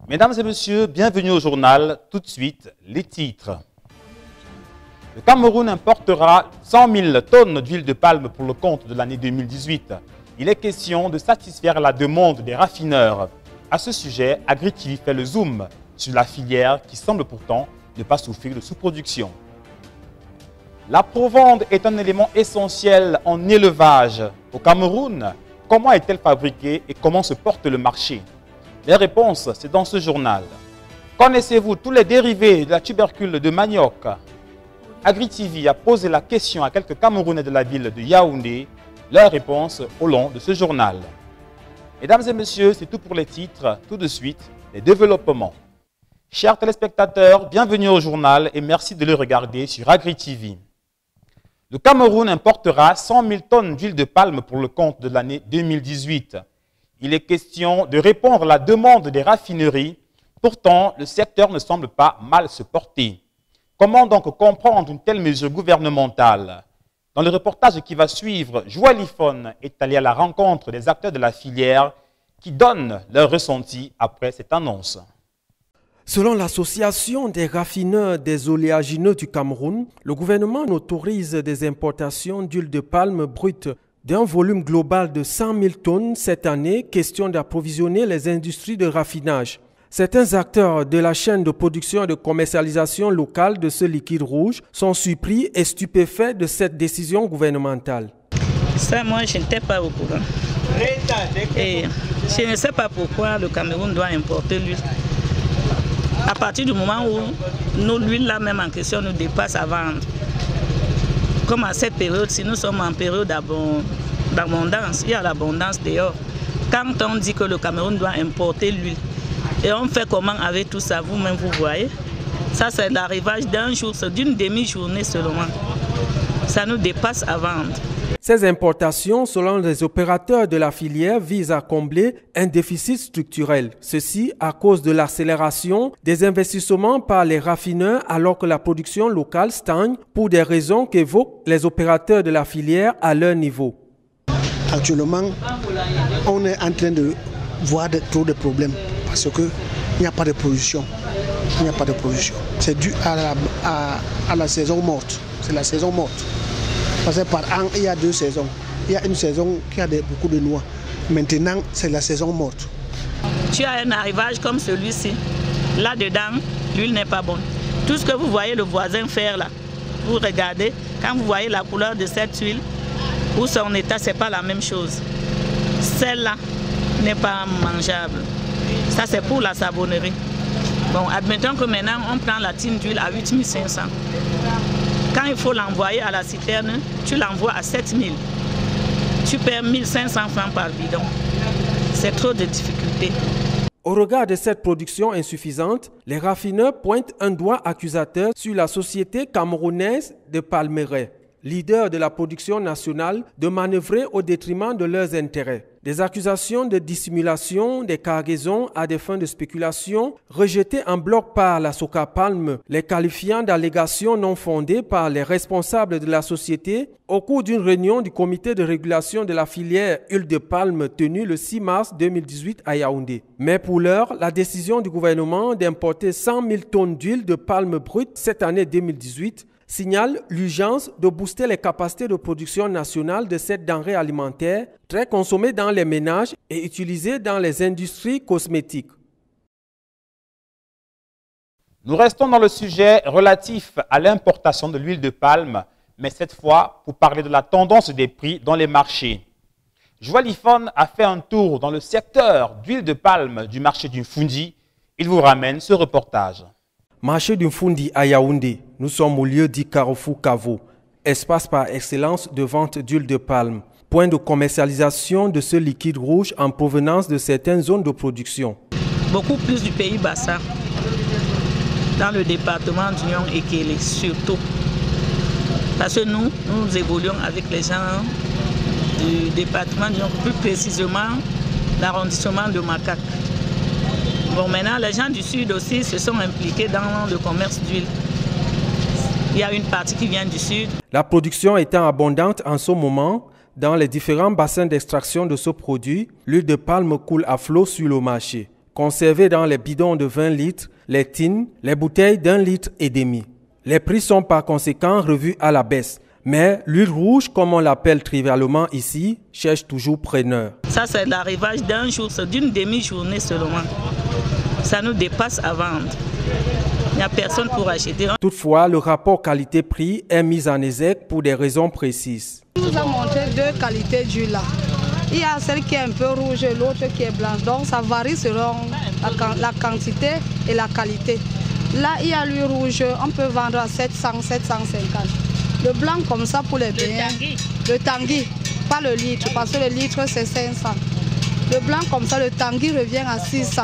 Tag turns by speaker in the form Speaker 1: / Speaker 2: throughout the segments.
Speaker 1: Mesdames et messieurs, bienvenue au journal. Tout de suite, les titres. Le Cameroun importera 100 000 tonnes d'huile de palme pour le compte de l'année 2018. Il est question de satisfaire la demande des raffineurs. À ce sujet, AgriTV fait le zoom sur la filière qui semble pourtant ne pas souffrir de sous-production. La provende est un élément essentiel en élevage. Au Cameroun, comment est-elle fabriquée et comment se porte le marché? Les réponses, c'est dans ce journal. Connaissez-vous tous les dérivés de la tubercule de manioc? AgriTV a posé la question à quelques Camerounais de la ville de Yaoundé. Leur réponse au long de ce journal. Mesdames et messieurs, c'est tout pour les titres. Tout de suite, les développements. Chers téléspectateurs, bienvenue au journal et merci de le regarder sur AgriTV. Le Cameroun importera 100 000 tonnes d'huile de palme pour le compte de l'année 2018. Il est question de répondre à la demande des raffineries. Pourtant, le secteur ne semble pas mal se porter. Comment donc comprendre une telle mesure gouvernementale? Dans le reportage qui va suivre, Joalifone est allé à la rencontre des acteurs de la filière qui donnent leur ressenti après cette annonce.
Speaker 2: Selon l'Association des raffineurs des oléagineux du Cameroun, le gouvernement autorise des importations d'huile de palme brute d'un volume global de 100 000 tonnes cette année, question d'approvisionner les industries de raffinage. Certains acteurs de la chaîne de production et de commercialisation locale de ce liquide rouge sont surpris et stupéfaits de cette décision gouvernementale.
Speaker 3: Ça, moi, je n'étais pas au courant. Et je ne sais pas pourquoi le Cameroun doit importer l'huile. À partir du moment où l'huile là même en question nous dépasse à vendre. Comme à cette période, si nous sommes en période d'abondance, il y a l'abondance dehors. Quand on dit que le Cameroun doit importer l'huile, et on fait comment avec tout ça, vous-même vous voyez, ça c'est l'arrivage d'un jour, c'est d'une demi-journée seulement. Ça nous dépasse à vendre.
Speaker 2: Ces importations, selon les opérateurs de la filière, visent à combler un déficit structurel. Ceci à cause de l'accélération des investissements par les raffineurs alors que la production locale stagne pour des raisons qu'évoquent les opérateurs de la filière à leur niveau.
Speaker 4: Actuellement, on est en train de voir trop de problèmes parce qu'il n'y a pas de production. Il n'y a pas de production. C'est dû à la saison morte. C'est la saison morte. Parce que par an, il y a deux saisons. Il y a une saison qui a beaucoup de noix. Maintenant, c'est la saison morte.
Speaker 3: Tu as un arrivage comme celui-ci. Là-dedans, l'huile n'est pas bonne. Tout ce que vous voyez le voisin faire là, vous regardez, quand vous voyez la couleur de cette huile ou son état, ce n'est pas la même chose. Celle-là n'est pas mangeable. Ça, c'est pour la savonnerie. Bon, admettons que maintenant, on prend la tine d'huile à 8 500. Quand il faut l'envoyer à la citerne, tu l'envoies à 7 000. Tu perds 1 500 francs par bidon. C'est trop de difficultés.
Speaker 2: Au regard de cette production insuffisante, les raffineurs pointent un doigt accusateur sur la société camerounaise de Palmeraie, leader de la production nationale, de manœuvrer au détriment de leurs intérêts. Des accusations de dissimulation des cargaisons à des fins de spéculation rejetées en bloc par la Socapalm, les qualifiant d'allégations non fondées par les responsables de la société au cours d'une réunion du comité de régulation de la filière huile de palme tenue le 6 mars 2018 à Yaoundé. Mais pour l'heure, la décision du gouvernement d'importer 100 000 tonnes d'huile de palme brute cette année 2018 signale l'urgence de booster les capacités de production nationale de cette denrée alimentaire très consommée dans les ménages et utilisée dans les industries cosmétiques.
Speaker 1: Nous restons dans le sujet relatif à l'importation de l'huile de palme, mais cette fois pour parler de la tendance des prix dans les marchés. Joalifone a fait un tour dans le secteur d'huile de palme du marché du Fundi. Il vous ramène ce reportage.
Speaker 2: Marché du Fundi à Yaoundé, nous sommes au lieu dit Carrefour Cavo, espace par excellence de vente d'huile de palme, point de commercialisation de ce liquide rouge en provenance de certaines zones de production.
Speaker 3: Beaucoup plus du pays Bassa, dans le département d'Union et Kélé surtout. Parce que nous évoluons avec les gens du département d'Union, plus précisément l'arrondissement de Macaque. Bon, maintenant, les gens du sud aussi se sont impliqués dans le commerce d'huile. Il y a une partie qui vient du sud.
Speaker 2: La production étant abondante en ce moment, dans les différents bassins d'extraction de ce produit, l'huile de palme coule à flot sur le marché. conservés dans les bidons de 20 litres, les tines, les bouteilles d'1,5 litre. Les prix sont par conséquent revus à la baisse. Mais l'huile rouge, comme on l'appelle trivialement ici, cherche toujours preneur.
Speaker 3: Ça, c'est l'arrivage d'un jour, c'est d'une demi-journée seulement. Ça nous dépasse à vendre. Il n'y a personne pour acheter.
Speaker 2: Toutefois, le rapport qualité-prix est mis en exergue pour des raisons précises.
Speaker 5: On nous a montré deux qualités d'huile là. Il y a celle qui est un peu rouge et l'autre qui est blanche. Donc ça varie selon la quantité et la qualité. Là, il y a l'huile rouge, on peut vendre à 700, 750. Le blanc comme ça pour les beignets. Le Tanguy, pas le litre, parce que le litre c'est 500. Le blanc comme ça, le Tanguy revient à 600.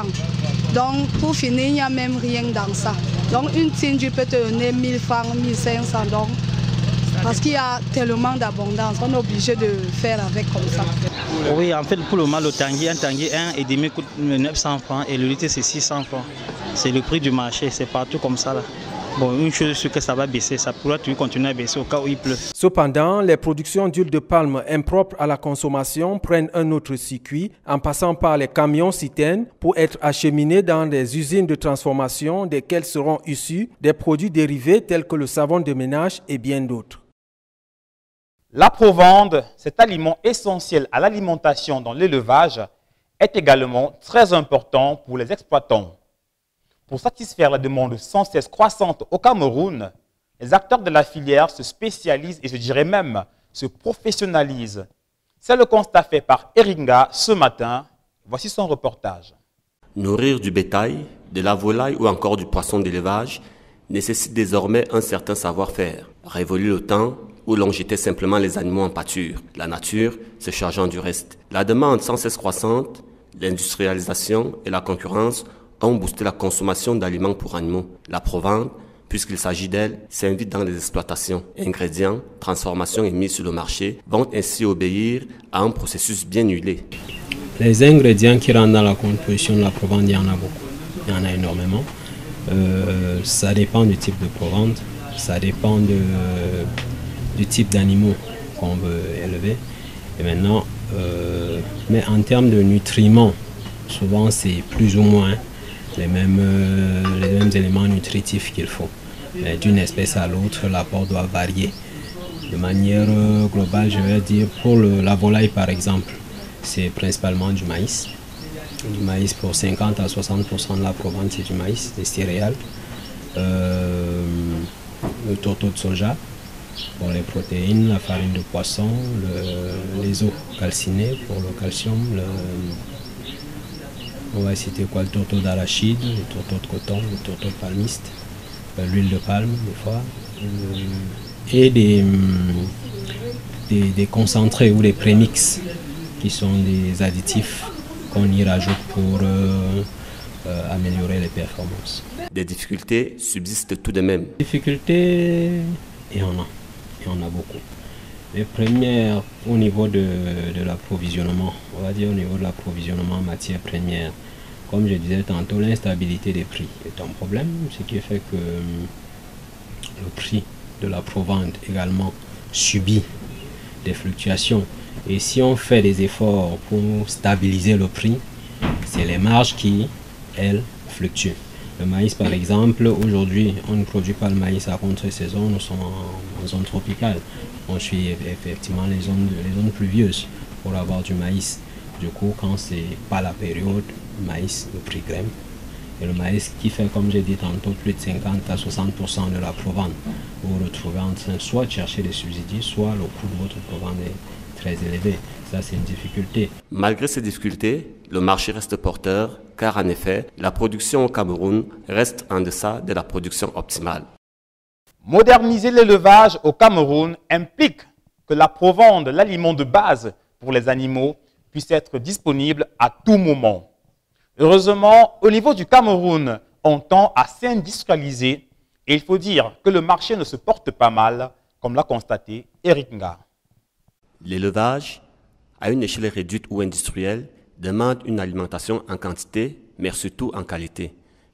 Speaker 5: Donc pour finir, il n'y a même rien dans ça. Donc une tine, tu peux te donner 1000 francs, 1500. Donc, parce qu'il y a tellement d'abondance, on est obligé de faire avec comme ça.
Speaker 6: Oui, en fait, pour le moment, le Tanguy, un Tanguy 1,5 coûte 900 francs et le litre c'est 600 francs. C'est le prix du marché, c'est partout comme ça là. Bon, une chose c'est que ça va baisser, ça pourra continuer à baisser au cas où il pleut.
Speaker 2: Cependant, les productions d'huile de palme impropres à la consommation prennent un autre circuit en passant par les camions-citernes pour être acheminées dans des usines de transformation desquelles seront issus des produits dérivés tels que le savon de ménage et bien d'autres.
Speaker 1: La provende, cet aliment essentiel à l'alimentation dans l'élevage, est également très important pour les exploitants. Pour satisfaire la demande sans cesse croissante au Cameroun, les acteurs de la filière se spécialisent et je dirais même se professionnalisent. C'est le constat fait par Eringa ce matin. Voici son reportage.
Speaker 7: Nourrir du bétail, de la volaille ou encore du poisson d'élevage nécessite désormais un certain savoir-faire. Révolu le temps où l'on jetait simplement les animaux en pâture, la nature se chargeant du reste. La demande sans cesse croissante, l'industrialisation et la concurrence ont boosté la consommation d'aliments pour animaux. La provende, puisqu'il s'agit d'elle, s'invite dans les exploitations. Ingrédients, transformations et mises sur le marché vont ainsi obéir à un processus bien huilé.
Speaker 8: Les ingrédients qui rentrent dans la composition de la provende, il y en a beaucoup. Il y en a énormément. Ça dépend du type de provende, ça dépend du type d'animaux qu'on veut élever. Et maintenant, mais en termes de nutriments, souvent c'est plus ou moins les mêmes éléments nutritifs qu'il faut. Mais d'une espèce à l'autre, l'apport doit varier. De manière globale, je vais dire, pour la volaille par exemple, c'est principalement du maïs. Du maïs pour 50 à 60% de la provende, c'est du maïs, des céréales. Le tourteau de soja pour les protéines, la farine de poisson, les os calcinés pour le calcium, on va citer quoi, le tourteau d'arachide, le tourteau de coton, le tourteau de palmiste, l'huile de palme des fois, et des concentrés ou des prémix qui sont des additifs qu'on y rajoute pour améliorer les performances.
Speaker 7: Des difficultés subsistent tout de même.
Speaker 8: Difficultés, il y en a beaucoup. Les premières au niveau de l'approvisionnement, on va dire au niveau de l'approvisionnement en matières premières. Comme je disais tantôt, l'instabilité des prix est un problème, ce qui fait que le prix de la provende également subit des fluctuations. Et si on fait des efforts pour stabiliser le prix, c'est les marges qui, elles, fluctuent. Le maïs, par exemple, aujourd'hui, on ne produit pas le maïs à contre-saison, nous sommes en zone tropicale. On suit effectivement les zones pluvieuses pour avoir du maïs. Du coup, quand c'est pas la période, le maïs, le prix grimpe. Et le maïs qui fait, comme j'ai dit tantôt, plus de 50 à 60% de la provende. Vous vous retrouvez en train soit de chercher des subsides, soit le coût de votre provende est très élevé. Ça, c'est une difficulté.
Speaker 7: Malgré ces difficultés, le marché reste porteur, car en effet, la production au Cameroun reste en deçà de la production optimale.
Speaker 1: Moderniser l'élevage au Cameroun implique que la provende, l'aliment de base pour les animaux, puisse être disponible à tout moment. Heureusement, au niveau du Cameroun, on tend à s'industrialiser et il faut dire que le marché ne se porte pas mal, comme l'a constaté Eringa.
Speaker 7: L'élevage, à une échelle réduite ou industrielle, demande une alimentation en quantité, mais surtout en qualité,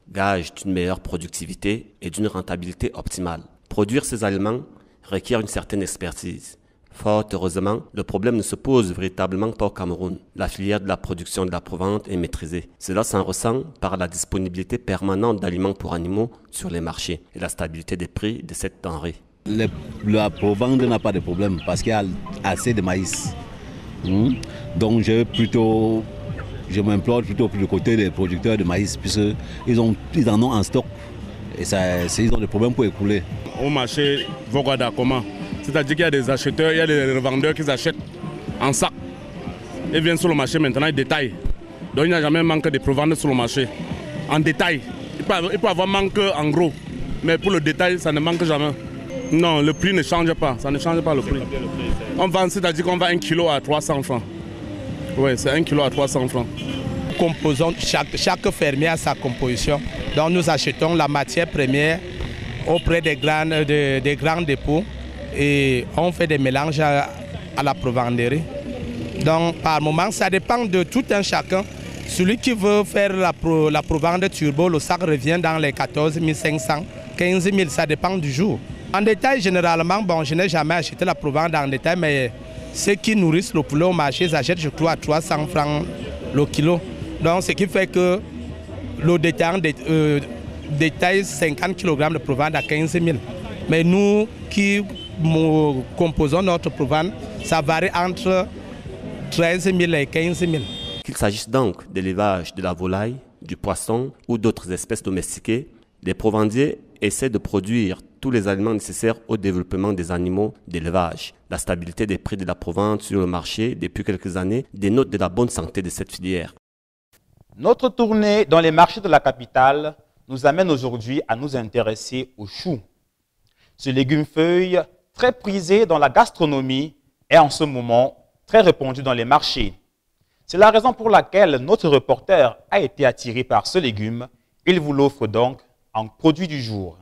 Speaker 7: gage d'une meilleure productivité et d'une rentabilité optimale. Produire ces aliments requiert une certaine expertise, Fort heureusement, le problème ne se pose véritablement pas au Cameroun. La filière de la production de la provente est maîtrisée. Cela s'en ressent par la disponibilité permanente d'aliments pour animaux sur les marchés et la stabilité des prix de cette denrée.
Speaker 9: La provente n'a pas de problème parce qu'il y a assez de maïs. Donc je m'implore plutôt du côté des producteurs de maïs puisqu'ils en ont en stock et ils ont des problèmes pour écouler.
Speaker 10: Au marché, Vogada, comment? C'est-à-dire qu'il y a des acheteurs, il y a des revendeurs qui achètent en sac. Ils viennent sur le marché maintenant, ils détaillent. Donc il n'y a jamais manque de provender sur le marché. En détail, il peut avoir manque en gros, mais pour le détail, ça ne manque jamais. Non, le prix ne change pas, ça ne change pas le prix. On vend, c'est-à-dire qu'on vend 1 kg à 300 francs. Oui, c'est 1 kg à 300 francs.
Speaker 11: Composons, chaque fermier a sa composition. Donc nous achetons la matière première auprès des grands dépôts et on fait des mélanges à la provenderie. Donc par moment, ça dépend de tout un chacun. Celui qui veut faire la provende turbo, le sac revient dans les 14 500, 15 000, ça dépend du jour. En détail, généralement, bon, je n'ai jamais acheté la provende en détail, mais ceux qui nourrissent le poulet au marché, ils achètent, je crois, à 300 francs le kilo. Donc ce qui fait que le détail 50 kg de provende à 15 000. Mais nous qui composons notre provende, ça varie entre 13 000 et 15 000.
Speaker 7: Qu'il s'agisse donc de l'élevage de la volaille, du poisson ou d'autres espèces domestiquées, les provendiers essaient de produire tous les aliments nécessaires au développement des animaux d'élevage. La stabilité des prix de la provende sur le marché depuis quelques années dénote de la bonne santé de cette filière.
Speaker 1: Notre tournée dans les marchés de la capitale nous amène aujourd'hui à nous intéresser au chou. Ce légume-feuille, très prisé dans la gastronomie, est en ce moment très répandu dans les marchés. C'est la raison pour laquelle notre reporter a été attiré par ce légume. Il vous l'offre donc en produit du jour.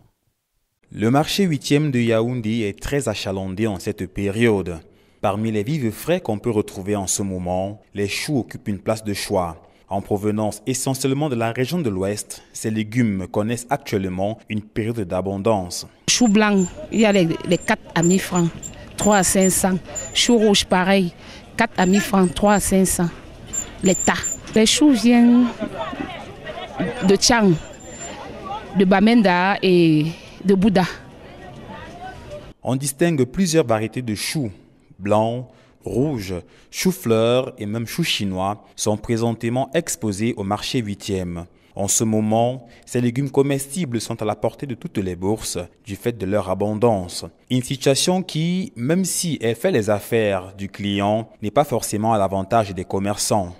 Speaker 1: Le marché 8e de Yaoundé est très achalandé en cette période. Parmi les vives frais qu'on peut retrouver en ce moment, les choux occupent une place de choix. En provenance essentiellement de la région de l'Ouest, ces légumes connaissent actuellement une période d'abondance.
Speaker 12: Chou blanc, il y a les 4 à 1000 francs, 3 à 500. Chou rouge, pareil, 4 à 1000 francs, 3 à 500. Les tas. Les choux viennent de Tchang, de Bamenda et de Bouddha.
Speaker 1: On distingue plusieurs variétés de choux, blancs, rouges, choux-fleurs et même choux chinois sont présentement exposés au marché 8e. En ce moment, ces légumes comestibles sont à la portée de toutes les bourses du fait de leur abondance. Une situation qui, même si elle fait les affaires du client, n'est pas forcément à l'avantage des commerçants.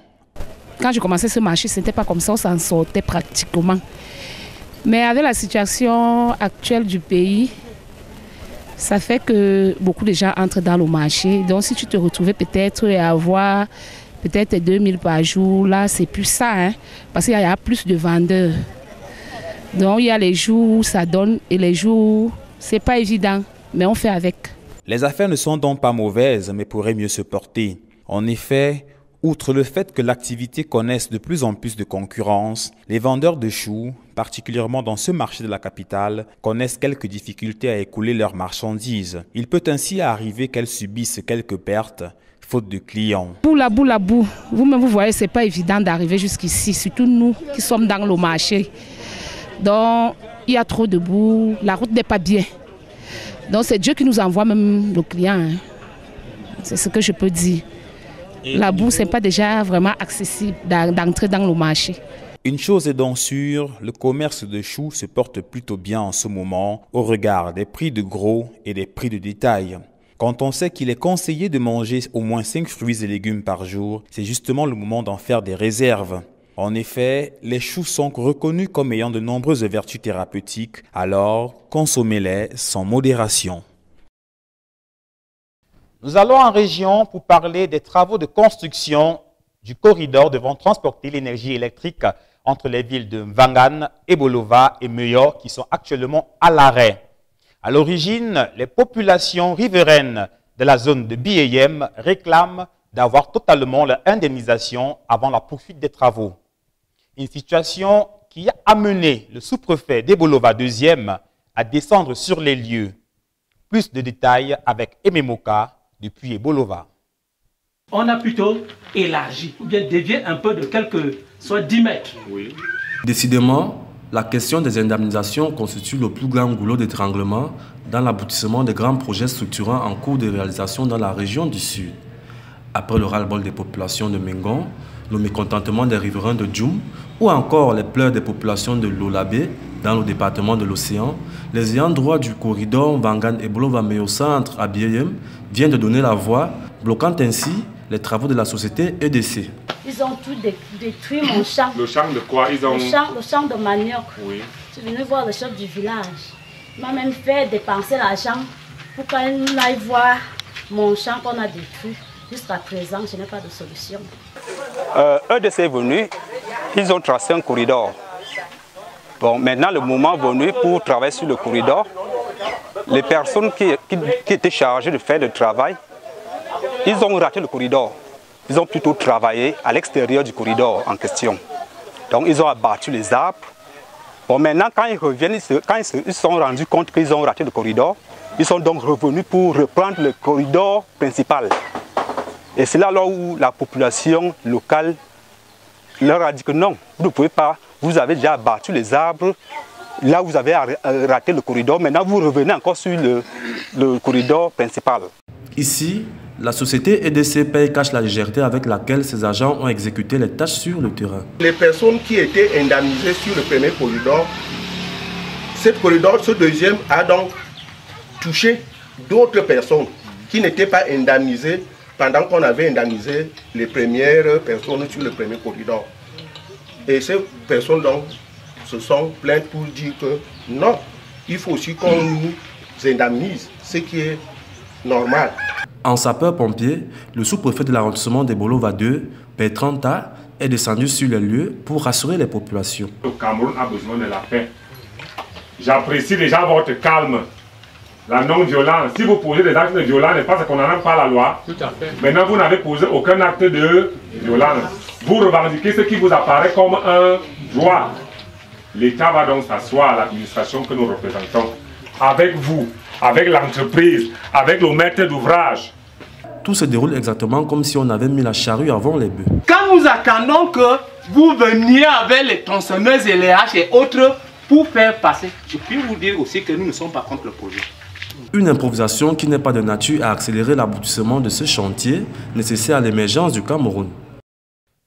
Speaker 12: Quand je commençais ce marché, ce n'était pas comme ça, on s'en sortait pratiquement. Mais avec la situation actuelle du pays, ça fait que beaucoup de gens entrent dans le marché. Donc si tu te retrouvais peut-être à avoir peut-être 2000 par jour, là c'est plus ça, hein, parce qu'il y a plus de vendeurs. Donc il y a les jours où ça donne et les jours où c'est pas évident, mais on fait avec.
Speaker 1: Les affaires ne sont donc pas mauvaises, mais pourraient mieux se porter. En effet, outre le fait que l'activité connaisse de plus en plus de concurrence, les vendeurs de choux, particulièrement dans ce marché de la capitale, connaissent quelques difficultés à écouler leurs marchandises. Il peut ainsi arriver qu'elles subissent quelques pertes, faute de clients.
Speaker 12: Boula, vous-même vous voyez, c'est pas évident d'arriver jusqu'ici, surtout nous qui sommes dans le marché. Donc, il y a trop de boue, la route n'est pas bien. Donc, c'est Dieu qui nous envoie même le client. Hein. C'est ce que je peux dire. La boue, ce n'est pas déjà vraiment accessible d'entrer dans le marché.
Speaker 1: Une chose est donc sûre, le commerce de choux se porte plutôt bien en ce moment au regard des prix de gros et des prix de détail. Quand on sait qu'il est conseillé de manger au moins 5 fruits et légumes par jour, c'est justement le moment d'en faire des réserves. En effet, les choux sont reconnus comme ayant de nombreuses vertus thérapeutiques, alors consommez-les sans modération. Nous allons en région pour parler des travaux de construction du corridor devant transporter l'énergie électrique entre les villes de Mvangan, Ebolova et Meyo qui sont actuellement à l'arrêt. À l'origine, les populations riveraines de la zone de Bieyem réclament d'avoir totalement leur indemnisation avant la poursuite des travaux. Une situation qui a amené le sous-préfet d'Ebolova 2e à descendre sur les lieux. Plus de détails avec Ememoka depuis Ebolova.
Speaker 13: On a plutôt élargi, ou bien dévié un peu de quelques, soit 10 mètres.
Speaker 14: Oui. Décidément, la question des indemnisations constitue le plus grand goulot d'étranglement dans l'aboutissement des grands projets structurants en cours de réalisation dans la région du Sud. Après le ras-le-bol des populations de Mengon, le mécontentement des riverains de Djoum ou encore les pleurs des populations de Lolabé dans le département de l'Océan, les ayants droit du corridor Vangan-Ebolova-Meyo Centre à Bieyem viennent de donner la voix, bloquant ainsi les travaux de la société EDC.
Speaker 15: Ils ont tout détruit mon champ.
Speaker 10: Le champ de quoi?
Speaker 15: Le champ de manioc.
Speaker 10: Oui.
Speaker 15: Je suis venue voir le chef du village. Il m'a même fait dépenser l'argent pour qu'on aille voir mon champ qu'on a détruit. Jusqu'à présent, je n'ai pas de solution.
Speaker 16: EDC est venu, ils ont tracé un corridor. Bon, maintenant, le moment venu pour travailler sur le corridor, les personnes qui étaient chargées de faire le travail, ils ont raté le corridor. Ils ont plutôt travaillé à l'extérieur du corridor en question. Donc, ils ont abattu les arbres. Bon, maintenant, quand ils reviennent, quand ils se sont rendus compte qu'ils ont raté le corridor, ils sont donc revenus pour reprendre le corridor principal. Et c'est là où la population locale leur a dit que non, vous ne pouvez pas, vous avez déjà abattu les arbres, là vous avez raté le corridor, maintenant vous revenez encore sur le corridor principal.
Speaker 14: Ici, la société EDC paye cash la légèreté avec laquelle ses agents ont exécuté les tâches sur le terrain.
Speaker 17: Les personnes qui étaient indemnisées sur le premier corridor, ce deuxième a donc touché d'autres personnes qui n'étaient pas indemnisées pendant qu'on avait indemnisé les premières personnes sur le premier corridor. Et ces personnes donc se sont plaintes pour dire que non, il faut aussi qu'on nous indemnise, ce qui est normal.
Speaker 14: En sapeur-pompier, le sous-préfet de l'arrondissement d'Ebolova 2, Bertrand Ta, est descendu sur les lieux pour rassurer les populations.
Speaker 10: Le Cameroun a besoin de la paix. J'apprécie déjà votre calme. La non-violence. Si vous posez des actes de violence, n'est pas ce qu'on n'en a pas la loi.
Speaker 13: Tout à fait.
Speaker 10: Maintenant, vous n'avez posé aucun acte de violence. Vous revendiquez ce qui vous apparaît comme un droit. L'État va donc s'asseoir à l'administration que nous représentons. Avec vous, avec l'entreprise, avec le maître d'ouvrage.
Speaker 14: Tout se déroule exactement comme si on avait mis la charrue avant les bœufs.
Speaker 13: Quand nous attendons que vous veniez avec les tronçonneuses et les haches et autres pour faire passer, je puis vous dire aussi que nous ne sommes pas contre le projet.
Speaker 14: Une improvisation qui n'est pas de nature à accélérer l'aboutissement de ce chantier nécessaire à l'émergence du Cameroun.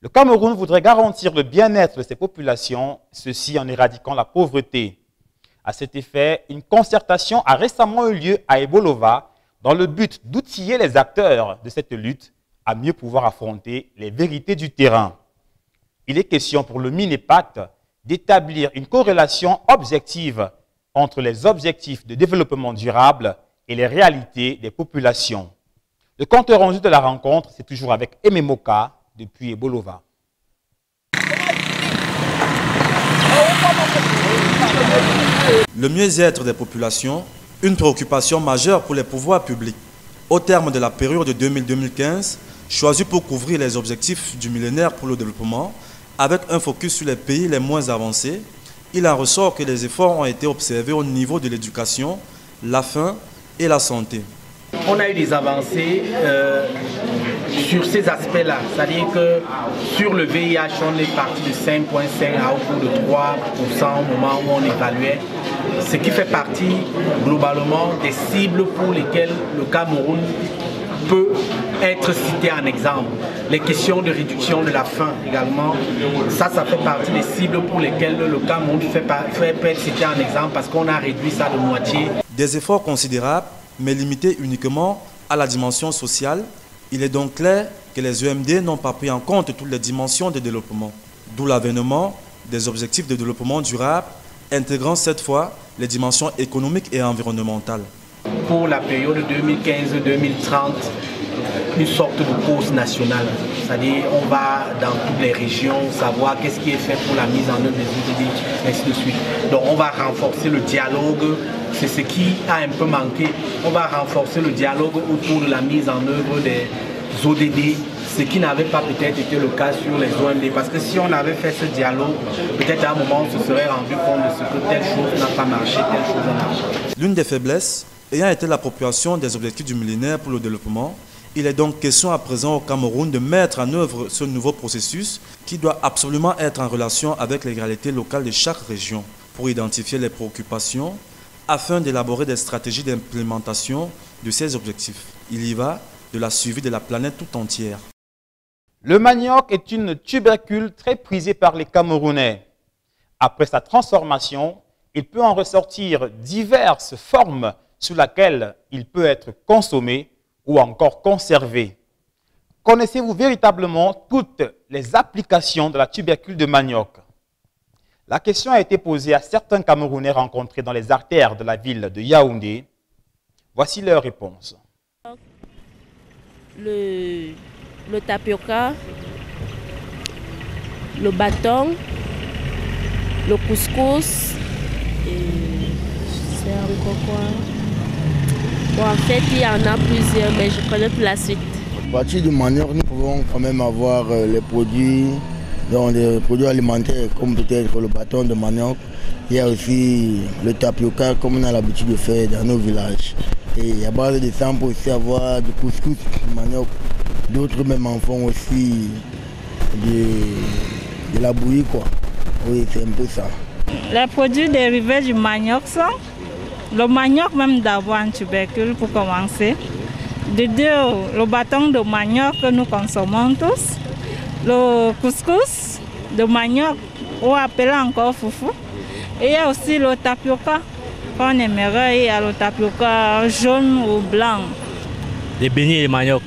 Speaker 1: Le Cameroun voudrait garantir le bien-être de ses populations, ceci en éradiquant la pauvreté. À cet effet, une concertation a récemment eu lieu à Ebolova dans le but d'outiller les acteurs de cette lutte à mieux pouvoir affronter les vérités du terrain. Il est question pour le MINEPACT d'établir une corrélation objective entre les objectifs de développement durable et les réalités des populations. Le compte rendu de la rencontre, c'est toujours avec Aimé Moka depuis Ebolova.
Speaker 18: Le mieux-être des populations, une préoccupation majeure pour les pouvoirs publics. Au terme de la période 2000-2015, choisie pour couvrir les objectifs du millénaire pour le développement, avec un focus sur les pays les moins avancés, il en ressort que les efforts ont été observés au niveau de l'éducation, la faim et la santé.
Speaker 13: On a eu des avancées sur ces aspects-là, c'est-à-dire que sur le VIH, on est parti de 5,5 à autour de 3% au moment où on évaluait, ce qui fait partie globalement des cibles pour lesquelles le Cameroun peut être cité en exemple. Les questions de réduction de la faim également, ça fait partie des cibles pour lesquelles le Cameroun peut être cité en exemple parce qu'on a réduit ça de moitié.
Speaker 18: Des efforts considérables, mais limités uniquement à la dimension sociale. Il est donc clair que les EMD n'ont pas pris en compte toutes les dimensions de développement. D'où l'avènement des objectifs de développement durable, intégrant cette fois les dimensions économiques et environnementales.
Speaker 13: Pour la période 2015-2030, une sorte de cause nationale. C'est-à-dire on va dans toutes les régions savoir qu'est-ce qui est fait pour la mise en œuvre des ODD, ainsi de suite. Donc on va renforcer le dialogue, c'est ce qui a un peu manqué. On va renforcer le dialogue autour de la mise en œuvre des ODD, ce qui n'avait pas peut-être été le cas sur les OMD. Parce que si on avait fait ce dialogue, peut-être à un moment on se serait rendu compte de ce que telle chose n'a pas marché, telle chose a marché.
Speaker 18: L'une des faiblesses Ayant été l'appropriation des objectifs du millénaire pour le développement, il est donc question à présent au Cameroun de mettre en œuvre ce nouveau processus qui doit absolument être en relation avec les réalités locales de chaque région pour identifier les préoccupations afin d'élaborer des stratégies d'implémentation de ces objectifs. Il y va de la survie de la planète tout entière.
Speaker 1: Le manioc est une tubercule très prisée par les Camerounais. Après sa transformation, il peut en ressortir diverses formes sous lesquelles il peut être consommé ou encore conservé. Connaissez-vous véritablement toutes les applications de la tubercule de manioc? La question a été posée à certains Camerounais rencontrés dans les artères de la ville de Yaoundé. Voici leur réponse.
Speaker 19: Le tapioca, le bâton, le couscous, et c'est encore quoi? Bon, en fait, il y en a plusieurs, mais je connais plus la suite.
Speaker 20: À partir du manioc, nous pouvons quand même avoir les produits, donc les produits alimentaires, comme peut-être le bâton de manioc. Il y a aussi le tapioca, comme on a l'habitude de faire dans nos villages. Et à base de ça, on peut aussi avoir du couscous de manioc. D'autres même en font aussi de la bouillie, quoi. Oui, c'est un peu ça.
Speaker 21: Les produits dérivés du manioc sont le manioc même d'abord en tubercule pour commencer. De deux, le bâton de manioc que nous consommons tous. Le couscous de manioc, ou appelé encore foufou. Et il y a aussi le tapioca qu'on aimerait, il y a le tapioca jaune ou blanc.
Speaker 22: Les beignets et les manioc,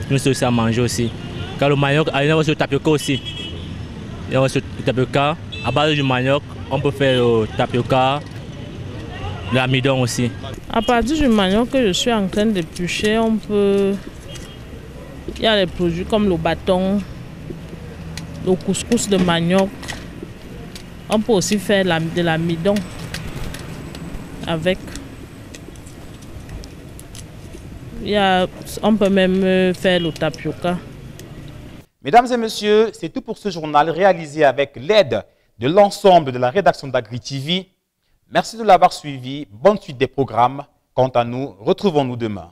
Speaker 22: nous c'est aussi à manger aussi. Car le manioc, il y a aussi le tapioca aussi. Il y a aussi le tapioca. À base du manioc, on peut faire le tapioca, l'amidon aussi.
Speaker 23: À partir du manioc que je suis en train d'éplucher, on peut... Il y a des produits comme le bâton, le couscous de manioc. On peut aussi faire de l'amidon avec. On peut même faire le tapioca.
Speaker 1: Mesdames et messieurs, c'est tout pour ce journal réalisé avec l'aide de l'ensemble de la rédaction d'Agri TV. Merci de l'avoir suivi. Bonne suite des programmes. Quant à nous, retrouvons-nous demain.